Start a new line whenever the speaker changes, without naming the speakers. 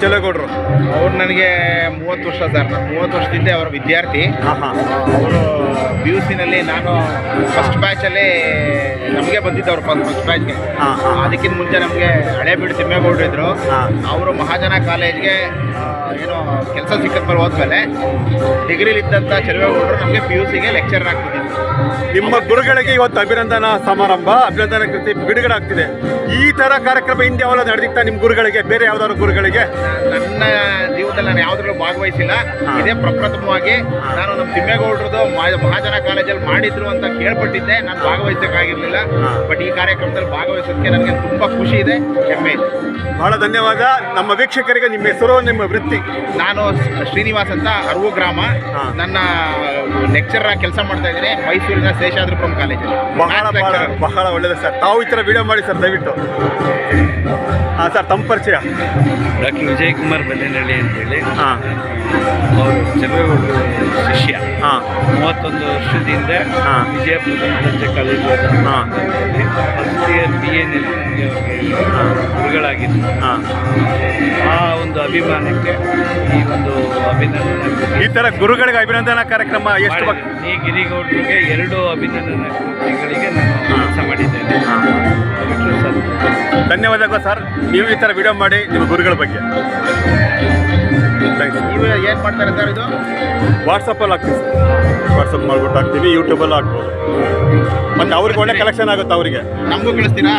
ಚಲಗೌಡರು
ಅವ್ರು ನನಗೆ 30 ವರ್ಷ ಸರ್. ನಾನು 30 ವರ್ಷದಿಂದ ಅವರ ವಿದ್ಯಾರ್ಥಿ. ಅವರು PUC ನಲ್ಲಿ ನಾನು ಫಸ್ಟ್ ಬ್ಯಾಚಲ್ಲಿ ನಮಗೆ ಬಂದಿದ್ದವರು ಫಸ್ಟ್ ಬ್ಯಾಚ್ಗೆ. ಅದಕ್ಕಿಂತ ಮುಂಚೆ ನಮಗೆ ಹಳೇಬೀಡು ತಿಮ್ಮೇಗೌಡರು ಇದ್ದರು. ಅವರು ಮಹಾಜನ ಕಾಲೇಜ್ಗೆ ಏನೋ ಕೆಲಸ ಸಿಕ್ಕದ ಮೇಲೆ ಹೋದ್ಮೇಲೆ ಡಿಗ್ರಿಲಿದ್ದಂಥ ಚಲವೇಗೌಡರು ನಮಗೆ PUCಗೆ ಲೆಕ್ಚರರ್ ಆಗ್ತಿದ್ದರು.
ನಿಮ್ಮ ಗುರುಗಳಿಗೆ ಇವತ್ತು ಅಭಿನಂದನಾ ಸಮಾರಂಭ, ಅಭಿನಂದನಾ ಕೃತಿ ಬಿಡುಗಡೆ ಆಗ್ತಿದೆ. ಈ ಥರ ಕಾರ್ಯಕ್ರಮ ಹಿಂದೆ ಯಾವಾಗ ನಡೆದಿತ್ತಾ ನಿಮ್ಮ ಗುರುಗಳಿಗೆ, ಬೇರೆ ಯಾವ್ದಾದ್ರು ಗುರುಗಳಿಗೆ?
ನನ್ನ ಜೀವನದಲ್ಲಿ ನಾನು ಯಾವುದ್ರಲ್ಲೂ ಭಾಗವಹಿಸಿಲ್ಲ. ಇದೇ ಪ್ರಪ್ರಥಮವಾಗಿ ನಾನು ನಮ್ಮ ತಿಮ್ಮೇಗೌಡರದು ಮಹಾಜನ ಕಾಲೇಜಲ್ಲಿ ಮಾಡಿದ್ರು ಅಂತ ಕೇಳ್ಪಟ್ಟಿದ್ದೆ. ನಾನು ಭಾಗವಹಿಸೋಕ್ಕಾಗಿರಲಿಲ್ಲ. ಬಟ್ ಈ ಕಾರ್ಯಕ್ರಮದಲ್ಲಿ ಭಾಗವಹಿಸೋದಕ್ಕೆ ನನಗೆ ತುಂಬ ಖುಷಿ ಇದೆ, ಹೆಮ್ಮೆ ಇದೆ.
ಬಹಳ ಧನ್ಯವಾದ. ನಮ್ಮ ವೀಕ್ಷಕರಿಗೆ ನಿಮ್ಮ ಹೆಸರು, ನಿಮ್ಮ ವೃತ್ತಿ?
ನಾನು ಶ್ರೀನಿವಾಸ್ ಅಂತ, ಅರವು ಗ್ರಾಮ. ನನ್ನ ಲೆಕ್ಚರ್ ಆಗಿ ಕೆಲಸ ಮಾಡ್ತಾ ಇದ್ದೀನಿ ಮೈಸೂರಿನ ಶೇಷಾದ್ರಿಪುರಂ ಕಾಲೇಜಲ್ಲಿ.
ಬಹಳ ಒಳ್ಳೆಯದು ಸರ್. ತಾವು ಈ ಥರ ವಿಡಿಯೋ ಮಾಡಿ ಸರ್, ದಯವಿಟ್ಟು. ಹಾಂ ಸರ್, ತಮ್ಮ ಪರಿಚಯ?
ಡಾಕ್ಟರ್ ವಿಜಯಕುಮಾರ್ ಬಲ್ಲೇನಹಳ್ಳಿ ಅಂತೇಳಿ. ಅವರು ಚಲವೇಗೌಡರು ಶಿಷ್ಯ. 31 ವರ್ಷದಿಂದ ವಿಜಯಪುರ ಗಣರಾಜ್ಯ ಕಾಲೇಜು ಫಸ್ಟ್ ಇಯರ್ BA ನಲ್ಲಿ ಗುರುಗಳಾಗಿದ್ದು, ಆ ಒಂದು ಅಭಿಮಾನಕ್ಕೆ ಈ ಒಂದು ಅಭಿನಂದನಾ.
ಈ ಥರ ಗುರುಗಳಿಗೆ ಅಭಿನಂದನಾ ಕಾರ್ಯಕ್ರಮ ಎಷ್ಟು?
ಈ ಗಿರಿಗೌಡರಿಗೆ 2 ಅಭಿನಂದನಾ ಕೃತಿಗಳಿಗೆ ನಾನು ಕೆಲಸ ಮಾಡಿದ್ದೇನೆ.
ಧನ್ಯವಾದಗಳು ಸರ್. ನೀವು ಈ ಥರ ವಿಡಿಯೋ ಮಾಡಿ ನಿಮ್ಮ ಗುರುಗಳ ಬಗ್ಗೆ.
ನೀವು ಏನು ಮಾಡ್ತಾರೆ ಸರ್? ಇದು
ವಾಟ್ಸಪ್ಪಲ್ಲಿ ಹಾಕ್ತೀವಿ ಸರ್. ವಾಟ್ಸಪ್ ಮಾಡ್ಬಿಟ್ಟು ಹಾಕ್ತೀವಿ, ಯೂಟ್ಯೂಬಲ್ಲಿ ಹಾಕ್ಬೋದು. ಮತ್ತು ಅವ್ರಿಗೆ ಒಳ್ಳೆ ಕಲೆಕ್ಷನ್ ಆಗುತ್ತೆ. ಅವರಿಗೆ
ನಮಗೂ ಕಳಿಸ್ತೀರಾ?